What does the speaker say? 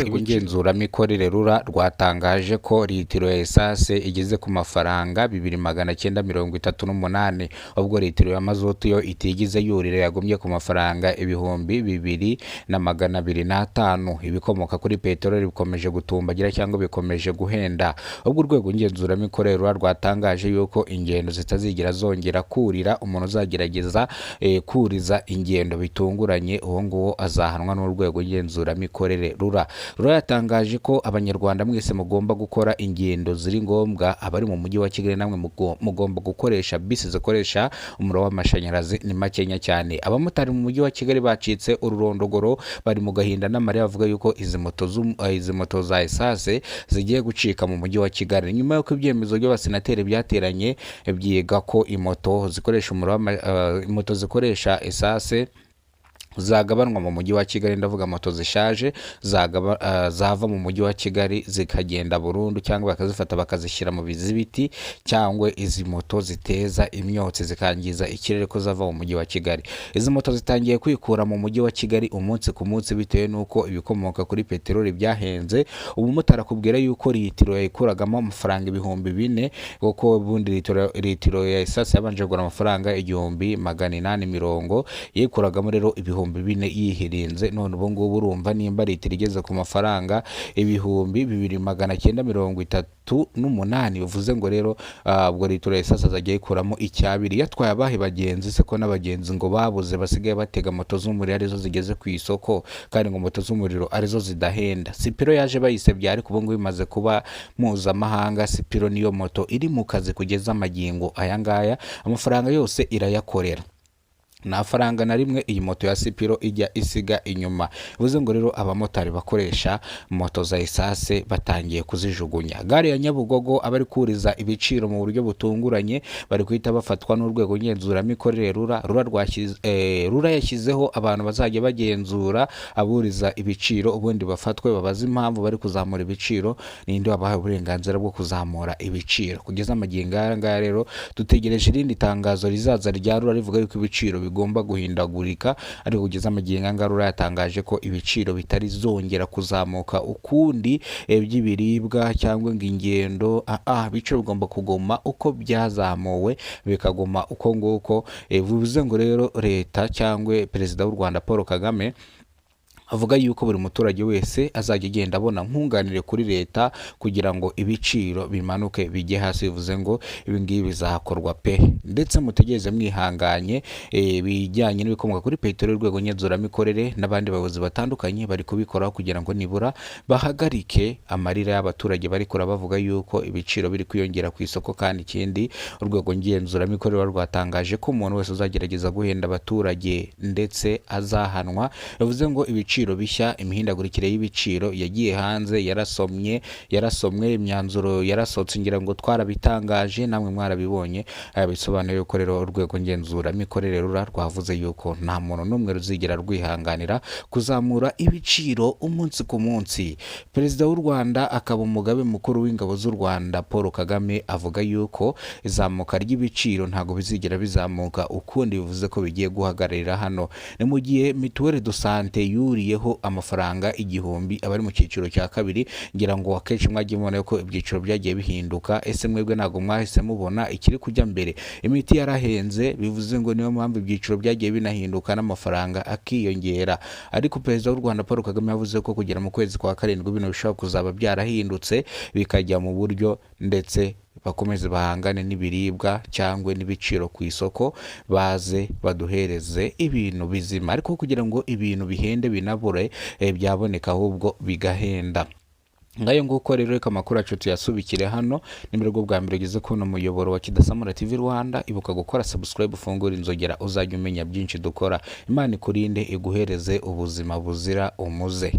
urwego ngenzuramikorere rura rwatangaje ko litiro ya esase igeze ku mafaranga 2,938, ubwo litiro ya mazutu yo itigize yurire yagumye ku mafaranga 2,205. Ibikomoka kuri peteroli bikomeje gutumbagira cyangwa bikomeje guhenda, ubwo urwego ngenzuramikorere rura rwatangaje yuko ingendo zitazigira zongera kurira. Umuntu uzagerageza kuriza ingendo bitunguranye uwo nguwo azahanwa n'urwego ngenzuramikorere rura. Rura yatangaje ko abanyarwanda mwese mugomba gukora ingendo ziri ngombwa. Abari mu mujyi wa Kigali namwe mugomba gukoresha bisi zikoresha umuriro w'amashanyarazi, ni makenya cyane. Abamotari mu mujyi wa Kigali bacitse ururondogoro, bari mu gahinda n'amarira, bavuga yuko izi moto za esase zigiye gucika mu mujyi wa Kigali nyuma y'uko ibyemezo by'abasenateri byateranye byiga ko imoto zikoresha esase zagabanwa mu mujyi wa Kigali. Ndavuga moto zishaje zava mu mujyi wa Kigali zikagenda burundu, cyangwa bakazifata bakazishyira mu bizibiti, cyangwa izi moto ziteza imyotsi zikangiza ikirere ko zava mu mujyi wa Kigali. Izi moto zitangiye kwikura mu mujyi wa Kigali umunsi ku munsi bitewe n'uko ibikomoka kuri peteroli byahenze. Umumotari akubwira yuko litiro yayikuragamo amafaranga 4,000, kuko ubundi litiro ya esase yabanje kugura amafaranga 1,850, yikuragamo rero 4,000 yihirinze. None ubu ngubu urumva nimba litiro igeze ku mafaranga 2,938, bivuze ngo rero ubwo litiro ya esase azajya yikuramo icyabiri. Yatwaye abahe bagenzi se ko n'abagenzi ngo babuze, basigaye batega moto z'umuriro arizo zigeze ku isoko, kandi ngo moto z'umuriro arizo zidahenda. Sipiro yaje bayisebya, ariko ubu ngubu bimaze kuba mpuzamahanga. Sipiro niyo moto iri mu kazi kugeza amagingo aya ngaya, amafaranga yose irayakorera, nta faranga na rimwe iyi moto ya Sipiro ijya isiga inyuma. Bivuze ngo rero abamotari bakoresha moto za esase batangiye kuzijugunya. Gare ya Nyabugogo abari kuriza ibiciro mu buryo butunguranye bari guhita bafatwa n'urwego ngenzuramikorere rura. Rura yashyizeho abantu bazajya bagenzura aburiza ibiciro, ubundi bafatwe babaze impamvu bari kuzamura ibiciro, ninde wabahaye uburenganzira bwo kuzamura ibiciro. Kugeza amagingo aya ngaya rero dutegereje irindi tangazo rizaza rya Rura rivuga yuko ibiciro bigomba guhindagurika, ariko kugeza amagingo aya ngaya Rura yatangaje ko ibiciro bitari zongera kuzamuka ukundi by'ibiribwa cyangwa ngo ingendo. Ibiciro bigomba kugoma uko byazamuwe, bikagoma uko nguko. Bivuze ngo rero leta cyangwa perezida w'u Rwanda Paul Kagame avuga yuko buri muturage wese azajya agenda abona nkunganire kuri leta kugira ngo ibiciro bimanuke bijye hasi. Bivuze ngo ibi ngibi bizakorwa pe, ndetse mutegereze mwihanganye. Bijyanye n'ibikomoka kuri peteroli, urwego ngenzuramikorere n'abandi bayobozi batandukanye bari kubikora kugira ngo nibura bahagarike amarira y'abaturage bari kura bavuga yuko ibiciro biri kwiyongera ku isoko. Kandi ikindi, urwego ngenzuramikorere rwatangaje ko umuntu wese uzagerageza guhenda abaturage ndetse azahanwa. Bivuze ngo ibiciro bishya, imihindagurikire y'ibiciro yagiye hanze, yarasomwe, imyanzuro yarasotse, ngira ngo twarabitangaje namwe mwarabibonye. Bisobanuye yuko rero urwego ngenzuramikorere rura rwavuze yuko nta muntu n'umwe ruzigera rwihanganira kuzamura ibiciro umunsi ku munsi. Perezida w'u Rwanda akaba umugabe mukuru w'ingabo z'u Rwanda Paul Kagame avuga yuko izamuka ry'ibiciro ntago bizigera bizamuka ukundi, bivuze ko bigiye guhagararira hano. Ni mu gihe mituweli de sante yuriyeho amafaranga 1,000 abari mu cyiciro cya kabiri. Ngira ngo akenshi mwagiye mubona ko ibyiciro byagiye bihinduka. Ese mwebwe ntago mwahise mubona ikiri kujya mbere? Imiti yarahenze, bivuze ngo niyo mpamvu ibyiciro byagiye binahinduka n'amafaranga akiyongera. Ariko perezida w'u Rwanda Paul Kagame yavuze ko kugera mu kwezi kwa 7 bino bishobora kuzaba byarahindutse bikajya mu buryo, ndetse bakomeze bahangane n'ibiribwa cyangwa n'ibiciro ku isoko, baze baduhereze ibintu bizima. Ariko kugira ngo ibintu bihende binabure byaboneka ahubwo bigahenda. Ngayo nguko rero reka amakuru yacu tuyasubikire hano. Nimero bwa mbere ugeze kuno muyoboro wa Kidasamura TV Rwanda, ibuka gukora subscribe, ufungura inzogera uzajya umenya byinshi dukora. Imana ikurinde iguhereze ubuzima buzira umuze.